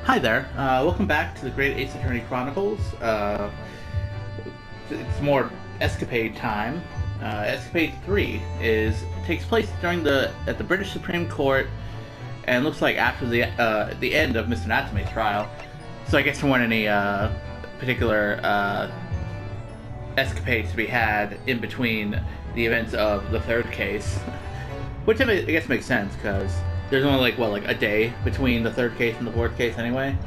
Hi there. Welcome back to the Great Ace Attorney Chronicles. It's more Escapade time. Escapade 3 takes place at the British Supreme Court, and looks like after the end of Mr. Natsume's trial. So I guess there weren't any particular escapades to be had in between the events of the third case, which I guess makes sense because there's only like a day between the third case and the fourth case anyway.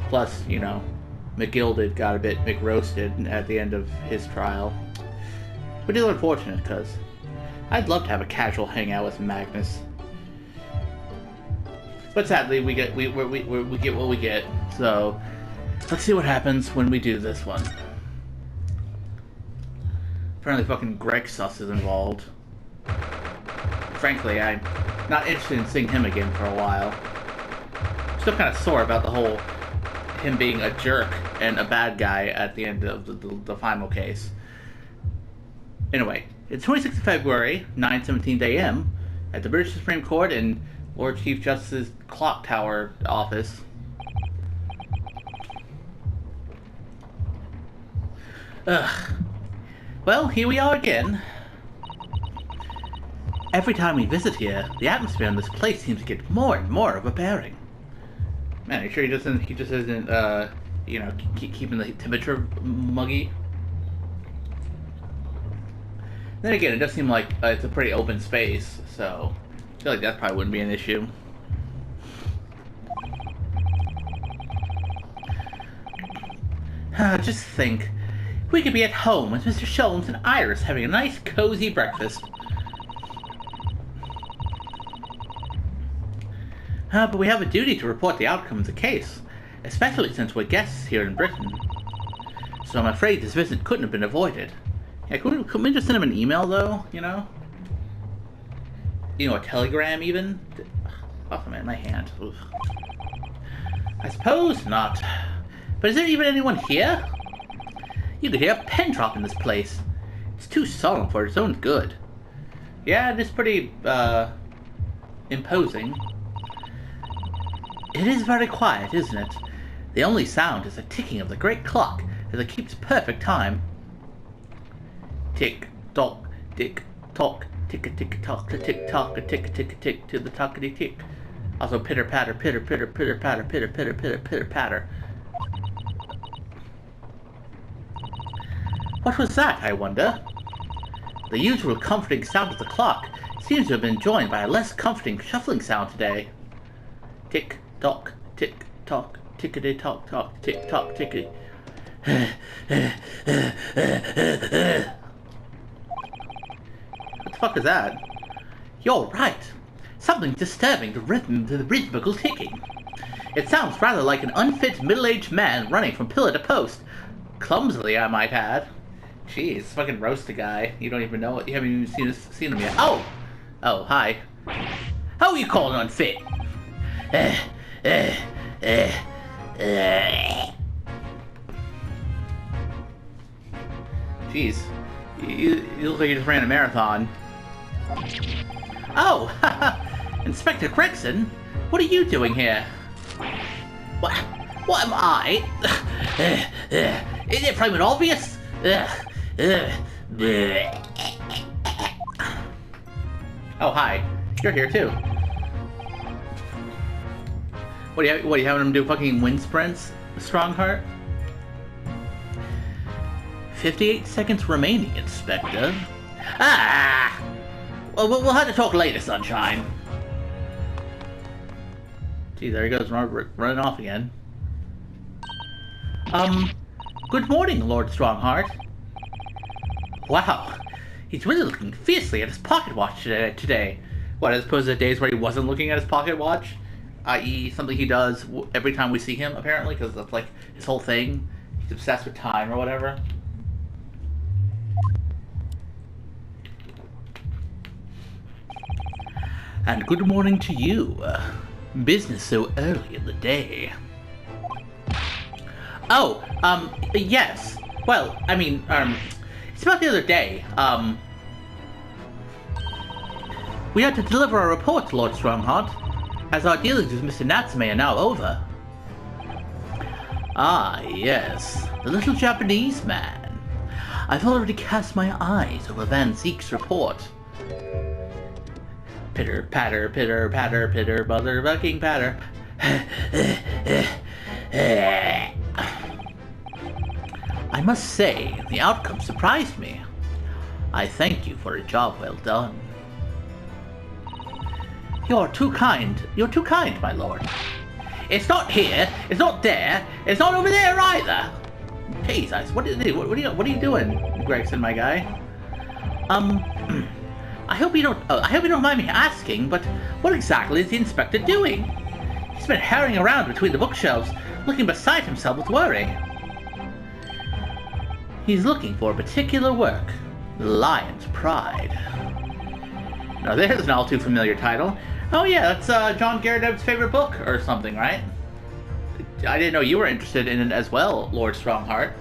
Plus, McGilded got a bit McRoasted at the end of his trial, which is unfortunate because I'd love to have a casual hangout with Magnus. But sadly, we get what we get. So let's see what happens when we do this one. Apparently, fucking Greg Suss is involved. Frankly, I'm not interested in seeing him again for a while. Still kind of sore about the whole him being a jerk and a bad guy at the end of the final case. Anyway, it's 26th of February, 9:17 a.m. at the British Supreme Court in Lord Chief Justice's Clock Tower office. Ugh. Well, here we are again. Every time we visit here, the atmosphere in this place seems to get more and more overbearing. Man, are you sure he just isn't, keeping the temperature muggy? Then again, it does seem like it's a pretty open space, so I feel like that probably wouldn't be an issue. Just think, we could be at home with Mr. Sholmes and Iris having a nice, cozy breakfast. But we have a duty to report the outcome of the case, especially since we're guests here in Britain. So I'm afraid this visit couldn't have been avoided. Yeah, couldn't we just send him an email, though, a telegram, even? Oh, man, my hand. Oof. I suppose not. But is there even anyone here? You could hear a pin drop in this place. It's too solemn for its own good. Yeah, it is pretty, imposing. It is very quiet, isn't it? The only sound is the ticking of the great clock as it keeps perfect time. Tick tock, tick tock, tick tick tock, tick tock, tick tick tick to the tockety tick. Also pitter patter, pitter pitter pitter patter, pitter pitter pitter pitter patter. What was that, I wonder? The usual comforting sound of the clock seems to have been joined by a less comforting shuffling sound today. Tick tock, tick tock, tickety tock tock, tick tock, tickety. What the fuck is that? You're right. Something disturbing the rhythmical ticking. It sounds rather like an unfit middle-aged man running from pillar to post. Clumsily, I might add. Jeez, fucking roast the guy. You don't even know it. You haven't even seen him yet. Oh! Oh, hi. How are you calling unfit? Jeez. You look like you just ran a marathon. Oh! Inspector Gregson? What are you doing here? What am I? Is it plain and obvious? Oh, hi. You're here too. What are you having him do fucking wind sprints, Strongheart? 58 seconds remaining, Inspector. Ah! Well, we'll have to talk later, Sunshine. Gee, there he goes, running off again. Good morning, Lord Strongheart. Wow, he's really looking fiercely at his pocket watch today. What, as opposed to the days where he wasn't looking at his pocket watch? I.e. something he does every time we see him, apparently, because that's like his whole thing. He's obsessed with time or whatever. And good morning to you. Business so early in the day. Oh, yes. Well, I mean, it's about the other day. We had to deliver a report to Lord Strongheart, as our dealings with Mr. Natsume are now over. Ah, yes, the little Japanese man. I've already cast my eyes over Van Zeek's report. Pitter, patter, motherfucking patter. I must say, the outcome surprised me. I thank you for a job well done. You're too kind, my lord. It's not here, it's not there, it's not over there either. Jesus, what are you doing, Gregson, my guy? I hope you don't mind me asking, but what exactly is the inspector doing? He's been harrying around between the bookshelves, looking beside himself with worry. He's looking for a particular work, The Lion's Pride. Now there's an all too familiar title. Oh yeah, that's John Garrideb's favorite book or something, right? I didn't know you were interested in it as well, Lord Strongheart.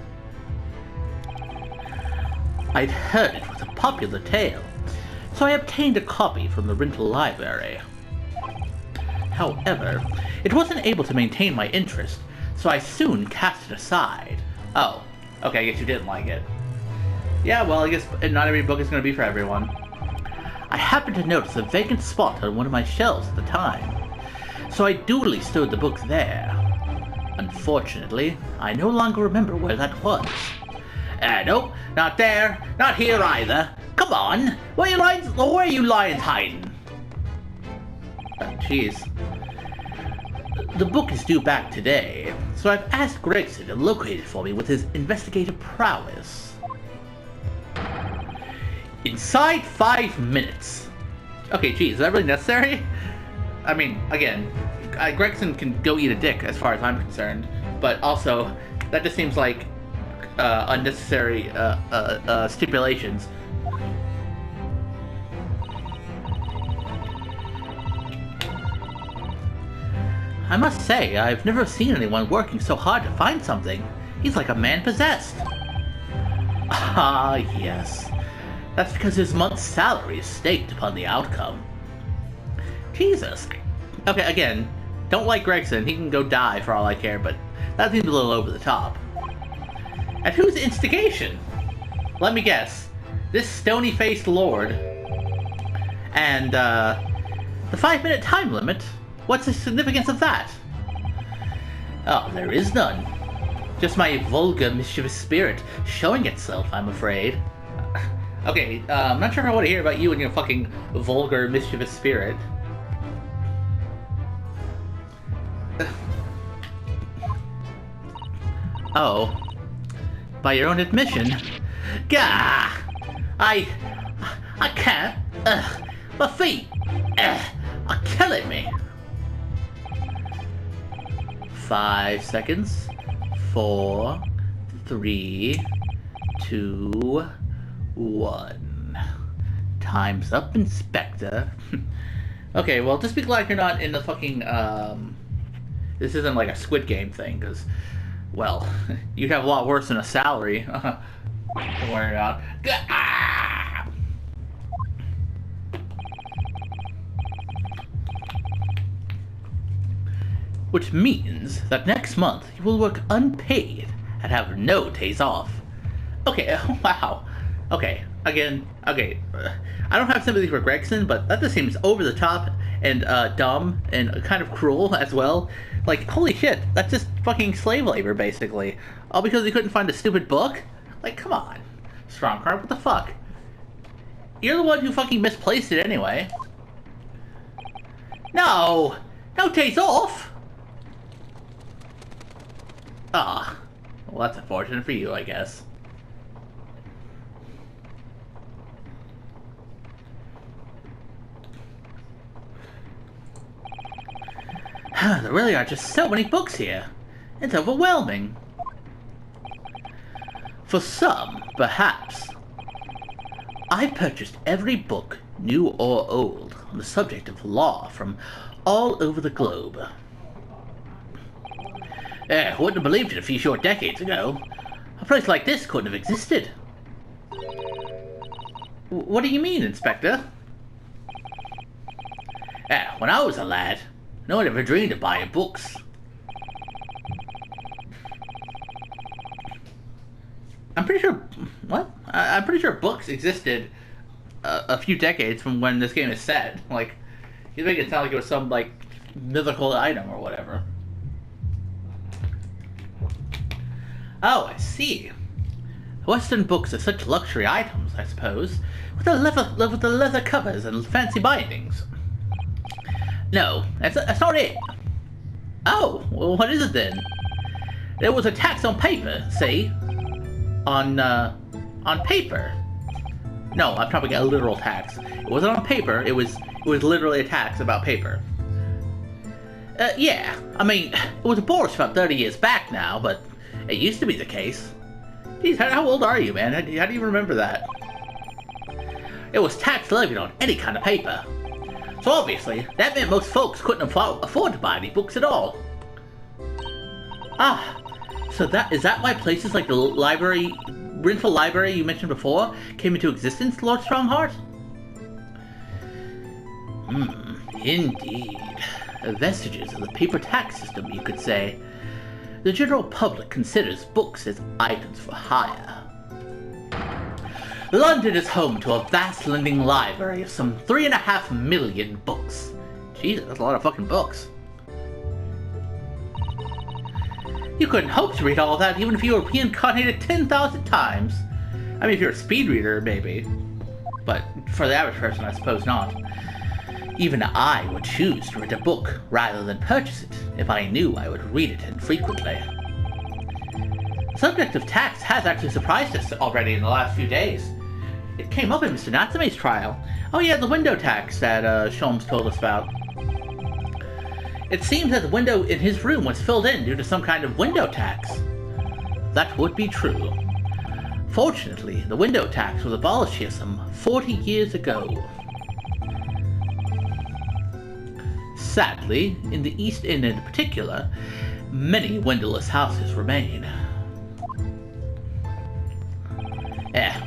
I'd heard it was a popular tale, so I obtained a copy from the rental library. However, it wasn't able to maintain my interest, so I soon cast it aside. Oh, okay, I guess you didn't like it. Yeah, well, I guess not every book is going to be for everyone. I happened to notice a vacant spot on one of my shelves at the time, so I duly stowed the book there. Unfortunately, I no longer remember where that was. Nope, not there, not here either. Come on, where are you lions hiding? Jeez. The book is due back today, so I've asked Gregson to locate it for me with his investigative prowess. Inside 5 minutes. Okay, geez, is that really necessary? I mean, again, Gregson can go eat a dick as far as I'm concerned, but also, that just seems like unnecessary stipulations. I must say, I've never seen anyone working so hard to find something. He's like a man possessed. Ah, yes. That's because his month's salary is staked upon the outcome. Jesus. Okay, again, don't like Gregson. He can go die for all I care, but that seems a little over the top. At whose instigation? Let me guess. This stony-faced lord. And, the 5-minute time limit? What's the significance of that? Oh, there is none. Just my vulgar, mischievous spirit showing itself, I'm afraid. Okay, I'm not sure if I want to hear about you and your fucking vulgar, mischievous spirit. Oh. By your own admission. Gah! I can't. My feet are killing me. 5 seconds. 4, 3, 2, 1. Time's up, Inspector. Okay, well, just be glad you're not in the fucking, this isn't like a Squid Game thing, because, well, you'd have a lot worse than a salary. Don't worry about it. Which means that next month you will work unpaid and have no days off. Okay, wow. Okay, again, okay. I don't have sympathy for Gregson, but that just seems over the top and dumb and kind of cruel as well. Like, holy shit, that's just fucking slave labor, basically. All because he couldn't find a stupid book? Like, come on. Strongheart, what the fuck? You're the one who fucking misplaced it anyway. No! No days off! Ah, well, that's unfortunate for you, I guess. There really are just so many books here. It's overwhelming. For some, perhaps. I've purchased every book, new or old, on the subject of law from all over the globe. Wouldn't have believed it a few short decades ago. A place like this couldn't have existed. What do you mean, Inspector? When I was a lad, no one ever dreamed of buying books. I'm pretty sure... What? I'm pretty sure books existed a few decades from when this game is set. Like, you make it sound like it was some, like, mythical item or whatever. Oh, I see. Western books are such luxury items, I suppose, with the leather covers and fancy bindings. No, that's not it. Oh, well, what is it then? There was a tax on paper, see? On paper. No, I'm probably got a literal tax. It wasn't on paper, it was literally a tax about paper. Yeah, I mean, it was abolished about 30 years back now, but it used to be the case. Geez, how old are you, man? How do you remember that? It was tax levied on any kind of paper. So obviously, that meant most folks couldn't afford to buy any books at all. Ah, so is that why places like the rental library you mentioned before came into existence, Lord Strongheart? Indeed. Vestiges of the paper tax system, you could say. The general public considers books as items for hire. London is home to a vast lending library of some 3.5 million books. Jesus, that's a lot of fucking books. You couldn't hope to read all of that even if you were reincarnated 10,000 times. I mean, if you're a speed reader, maybe. But for the average person, I suppose not. Even I would choose to read a book rather than purchase it if I knew I would read it infrequently. The subject of tax has actually surprised us already in the last few days. It came up in Mr. Natsume's trial. Oh yeah, the window tax that Sholmes told us about. It seems that the window in his room was filled in due to some kind of window tax. That would be true. Fortunately, the window tax was abolished here some 40 years ago. Sadly, in the East End in particular, many windowless houses remain.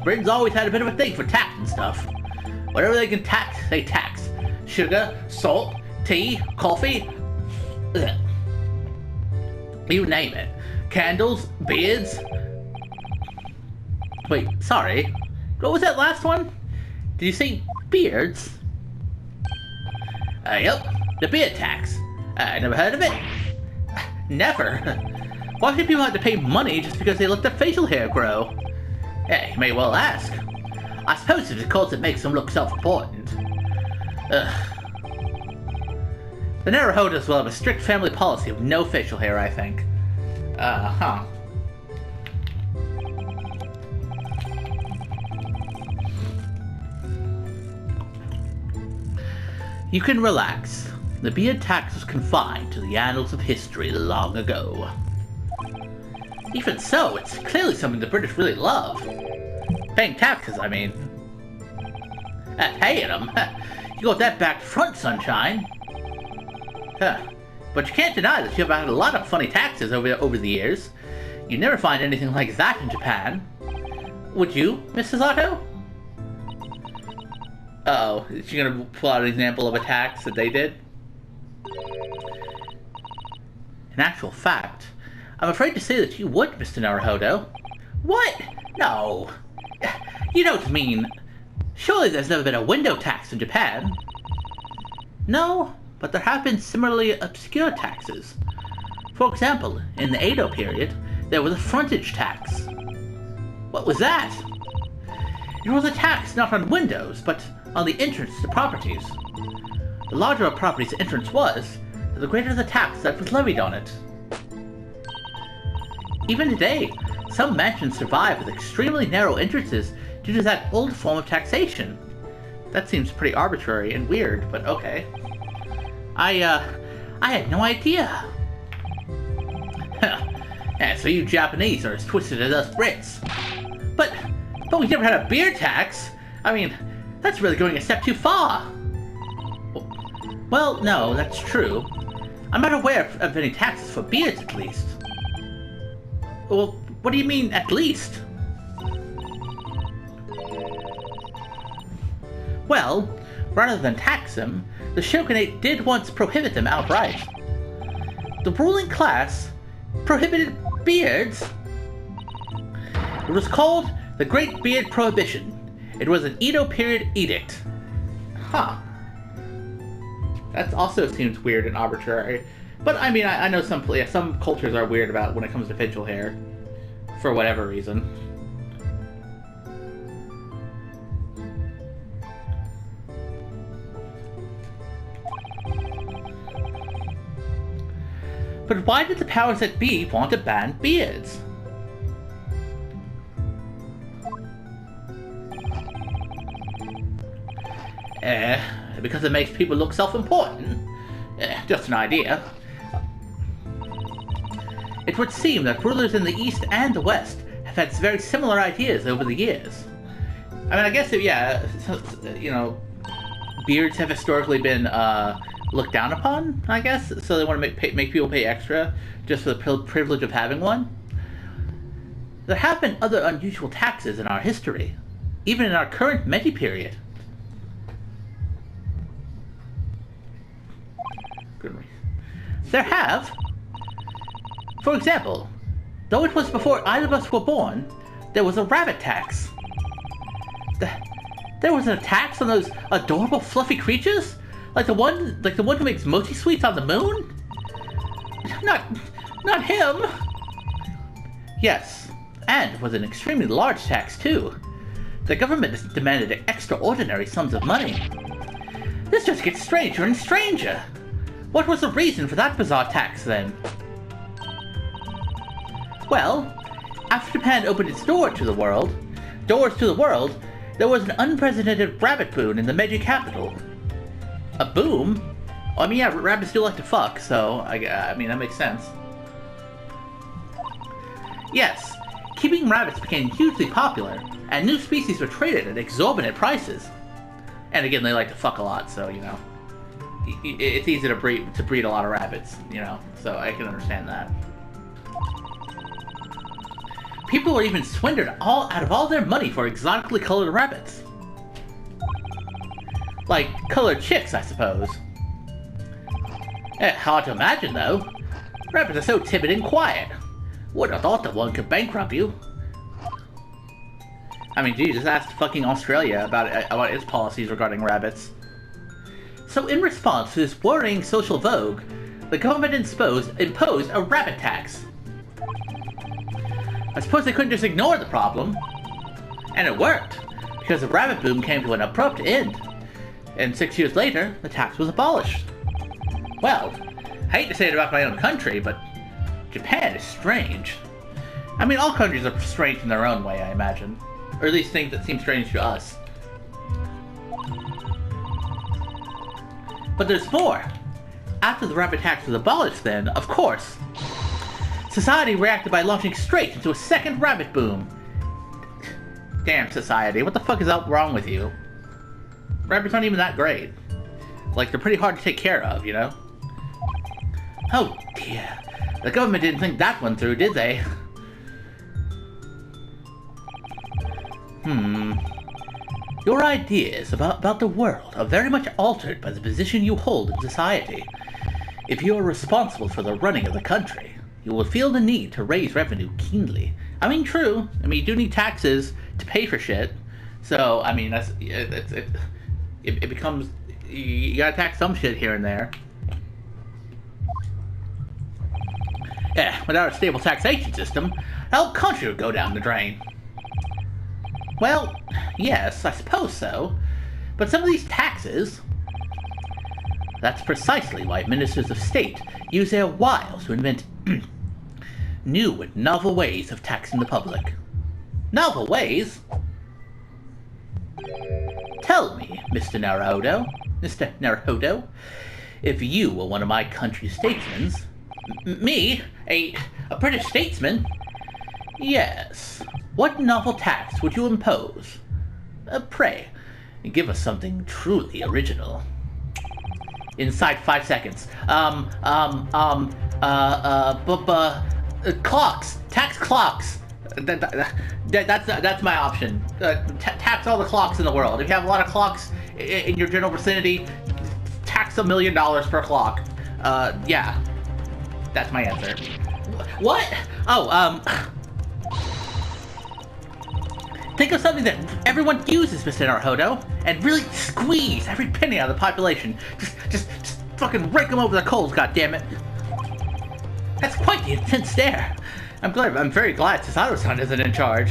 Britain's always had a bit of a thing for tax and stuff. Whatever they can tax, they tax. Sugar, salt, tea, coffee, ugh. You name it. Candles, beards. Wait, sorry. What was that last one? Did you say beards? Yep, the beard tax. I never heard of it. Never. Why should people have to pay money just because they let their facial hair grow? You may well ask. I suppose it's because it makes them look self-important. The Naruhodos will have a strict family policy of no facial hair, I think. You can relax. The beard tax was confined to the annals of history long ago. Even so, it's clearly something the British really love. Paying taxes, I mean. Paying them? You got that back front, sunshine. But you can't deny that you've had a lot of funny taxes over the years. You never find anything like that in Japan. Would you, Mrs. Otto? Oh, is she gonna pull out an example of a tax that they did? In actual fact, I'm afraid to say that you would, Mr. Naruhodo. What? No. You don't mean... Surely there's never been a window tax in Japan. No, but there have been similarly obscure taxes. For example, in the Edo period, there was a frontage tax. What was that? It was a tax not on windows, but on the entrance to properties. The larger a property's entrance was, the greater the tax that was levied on it. Even today, some mansions survive with extremely narrow entrances due to that old form of taxation. That seems pretty arbitrary and weird, but okay. I had no idea. Yeah, so you Japanese are as twisted as us Brits. But we never had a beer tax. I mean, that's really going a step too far. Well, no, that's true. I'm not aware of any taxes for beards, at least. Well, what do you mean, at least? Well, rather than tax them, the shogunate did once prohibit them outright. The ruling class prohibited beards? It was called the Great Beard Prohibition. It was an Edo period edict. Huh. That also seems weird and arbitrary. But I mean, I know some cultures are weird about when it comes to facial hair. For whatever reason. But why did the powers that be want to ban beards? Because it makes people look self-important? Just an idea. It would seem that rulers in the East and the West have had very similar ideas over the years. I mean, I guess, yeah, you know, beards have historically been looked down upon, I guess, so they want to make people pay extra just for the privilege of having one. There have been other unusual taxes in our history, even in our current Meiji period. There have. For example, though it was before either of us were born, there was a rabbit tax. There was a tax on those adorable fluffy creatures? Like the one who makes mochi sweets on the moon? Not him! Yes, and it was an extremely large tax too. The government demanded extraordinary sums of money. This just gets stranger and stranger. What was the reason for that bizarre tax, then? Well, after Japan opened its doors to the world, there was an unprecedented rabbit boom in the Meiji capital. A boom? I mean, yeah, rabbits do like to fuck, so, I mean, that makes sense. Yes, keeping rabbits became hugely popular, and new species were traded at exorbitant prices. And again, they like to fuck a lot, so, you know. It's easy to breed a lot of rabbits, you know, so I can understand that. People were even swindled out of all their money for exotically colored rabbits. Like colored chicks, I suppose. Hard to imagine, though. Rabbits are so timid and quiet. Would have thought that one could bankrupt you. I mean, Jesus, ask fucking Australia about its policies regarding rabbits. So in response to this worrying social vogue, the government imposed a rabbit tax. I suppose they couldn't just ignore the problem. And it worked, because the rabbit boom came to an abrupt end. And 6 years later, the tax was abolished. Well, I hate to say it about my own country, but Japan is strange. I mean, all countries are strange in their own way, I imagine. Or at least things that seem strange to us. But there's more. After the rabbit tax was abolished then, of course, society reacted by launching straight into a second rabbit boom. Damn society, what the fuck is wrong with you? Rabbits aren't even that great. Like, they're pretty hard to take care of, you know? Oh dear. The government didn't think that one through, did they? Your ideas about the world are very much altered by the position you hold in society. If you are responsible for the running of the country, you will feel the need to raise revenue keenly. I mean, true. I mean, you do need taxes to pay for shit. So, I mean, it becomes, you gotta tax some shit here and there. Without a stable taxation system, the whole country would go down the drain. Well, yes, I suppose so. But some of these taxes... That's precisely why ministers of state use their wiles to invent new and novel ways of taxing the public. Novel ways? Tell me, Mr. Naruhodo, if you were one of my country's statesmen... Me? A British statesman? Yes. What novel tax would you impose? Pray, give us something truly original. Inside 5 seconds. Clocks! Tax clocks! That's my option. Tax all the clocks in the world. If you have a lot of clocks in your general vicinity, tax $1 million per clock. Yeah. That's my answer. What? Oh, Think of something that everyone uses, Mr. Naruhodo, and really squeeze every penny out of the population. Just fucking rake them over the coals, goddammit. That's quite the intense stare. I'm very glad Susato-san isn't in charge.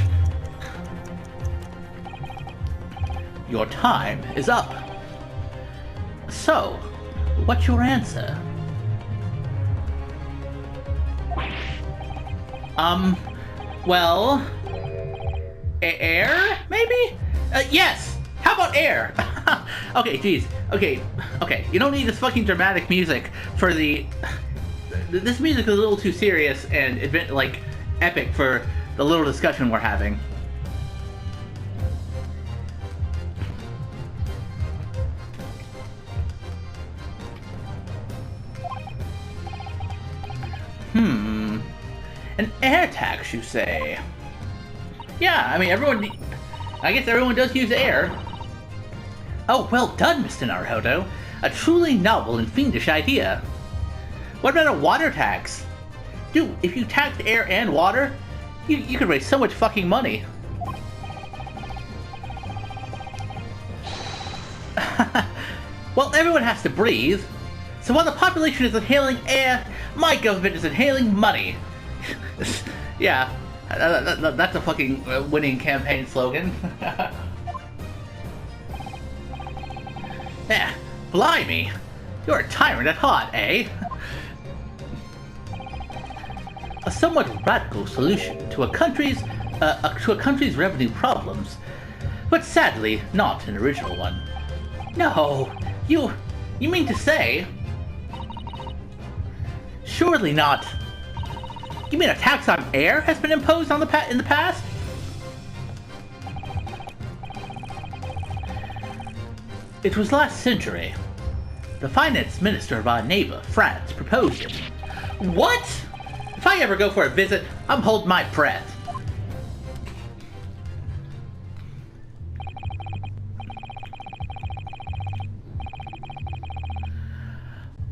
Your time is up. So, what's your answer? Well... Air? Maybe? Yes! How about air? Okay, geez. Okay. You don't need this fucking dramatic music for the... This music is a little too serious and, epic for the little discussion we're having. An air tax, you say? Yeah, I mean, I guess everyone does use air. Oh, well done, Mr. Naruhodo. A truly novel and fiendish idea. What about a water tax? Dude, if you taxed air and water, you could raise so much fucking money. Well, everyone has to breathe. So while the population is inhaling air, my government is inhaling money. Yeah, that's a fucking winning campaign slogan. Yeah, blimey. You're a tyrant at heart, eh? A somewhat radical solution to a country's revenue problems, but sadly not an original one. No, you mean to say? Surely not. You mean a tax on air has been imposed on in the past? It was last century. The finance minister of our neighbor, France, proposed it. What? If I ever go for a visit, I'm holding my breath.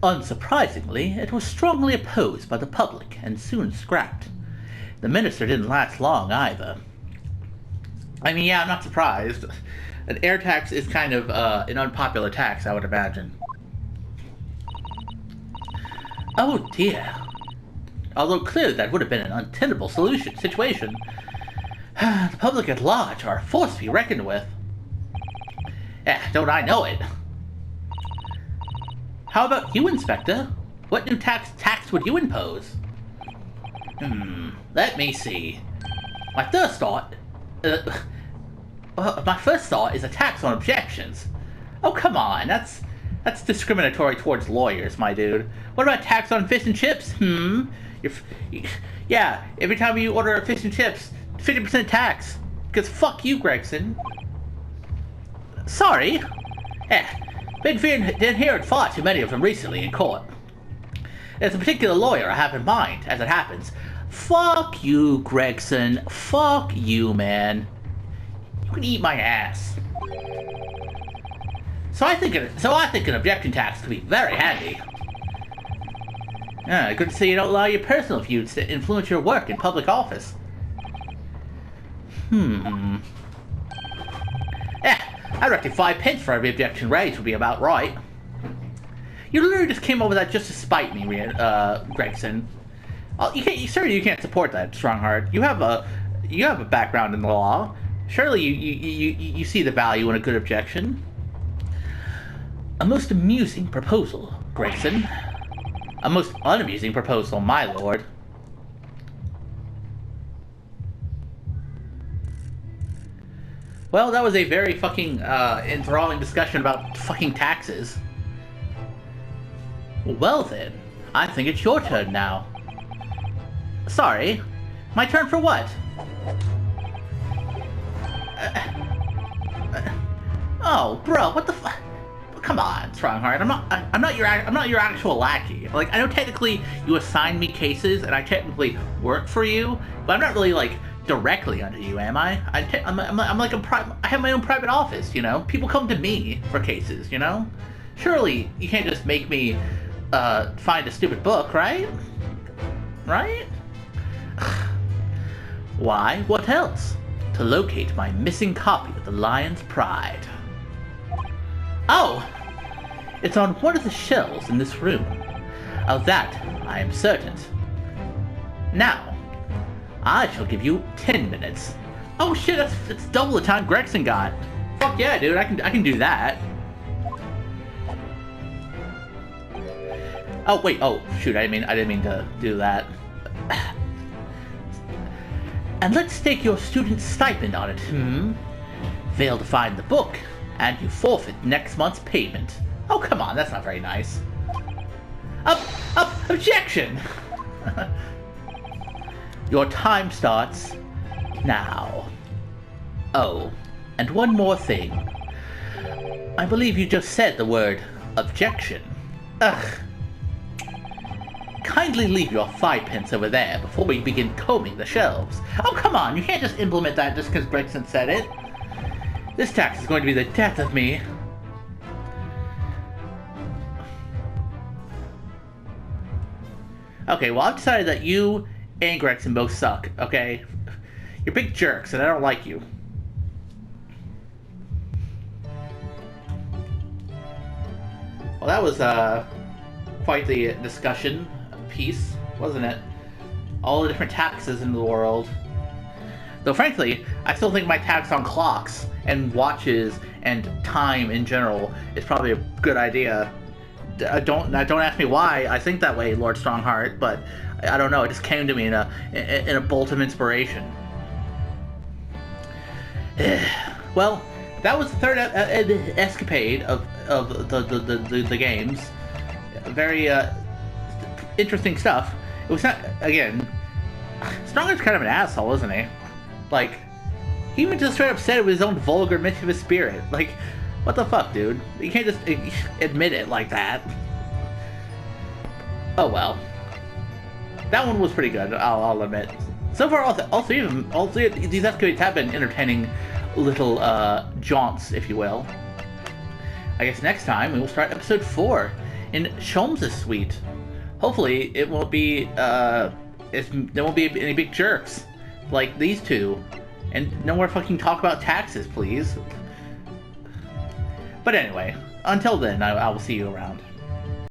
Unsurprisingly, it was strongly opposed by the public and soon scrapped. The minister didn't last long either. I mean, yeah, I'm not surprised. An air tax is kind of an unpopular tax, I would imagine. Oh dear. Although clearly that would have been an untenable situation. The public at large are a force to be reckoned with. Yeah, don't I know it? How about you, Inspector? What new tax would you impose? Let me see. My first thought is a tax on objections. Oh, come on, that's discriminatory towards lawyers, my dude. What about tax on fish and chips? Yeah, every time you order fish and chips, 50% tax. Because fuck you, Gregson. Sorry. Been hearing far too many of them recently in court. There's a particular lawyer I have in mind, as it happens. Fuck you, Gregson. Fuck you, man. You can eat my ass. So I think an objection tax could be very handy. Good to see you don't allow your personal views to influence your work in public office. I reckon 5 pence for every objection raised would be about right. You literally just came up with that just to spite me, Gregson. You can't support that, Strongheart. You have a background in the law. Surely you see the value in a good objection. A most amusing proposal, Gregson. A most unamusing proposal, my lord. Well, that was a very fucking enthralling discussion about fucking taxes. Well then, I think it's your turn now. Sorry, my turn for what? Oh, bro, what the fuck? Come on, Strongheart. I'm not your actual lackey. Like, I know technically you assign me cases and I technically work for you, but I'm not really like directly under you, am I? I'm like I have my own private office, you know? People come to me for cases, you know? Surely you can't just make me find a stupid book, right? Right? Why? What else? to locate my missing copy of the Lion's Pride. Oh! It's on one of the shelves in this room. Of that, I am certain. Now, I shall give you 10 minutes. Oh shit, that's double the time Gregson got. Fuck yeah, dude, I can do that. Oh wait, oh shoot, I didn't mean to do that. And let's stake your student stipend on it, Fail to find the book, and you forfeit next month's payment. Oh come on, that's not very nice. Objection! Your time starts now. Oh, and one more thing. I believe you just said the word objection. Ugh. Kindly leave your 5 pence over there before we begin combing the shelves. Oh, come on, you can't just implement that just because Gregson said it. This tax is going to be the death of me. Okay, well, I've decided that you and Gregson both suck, okay? You're big jerks, and I don't like you. Well, that was, quite the discussion piece, wasn't it? All the different taxes in the world. Though, frankly, I still think my tax on clocks and watches and time in general is probably a good idea. Don't ask me why I think that way, Lord Strongheart, but I don't know. It just came to me in a bolt of inspiration. Well, that was the third escapade of the games. Very interesting stuff. It was not, again, Strongheart's kind of an asshole, isn't he? Like, he even just straight up said it was his own vulgar, mischievous spirit. Like, what the fuck, dude? You can't just admit it like that. Oh well. That one was pretty good, I'll admit. So far, all three of these escapades have been entertaining little jaunts, if you will. I guess next time we will start episode 4 in Sholmes' suite. Hopefully, it won't be there won't be any big jerks like these two, and no more fucking talk about taxes, please. But anyway, until then, I will see you around.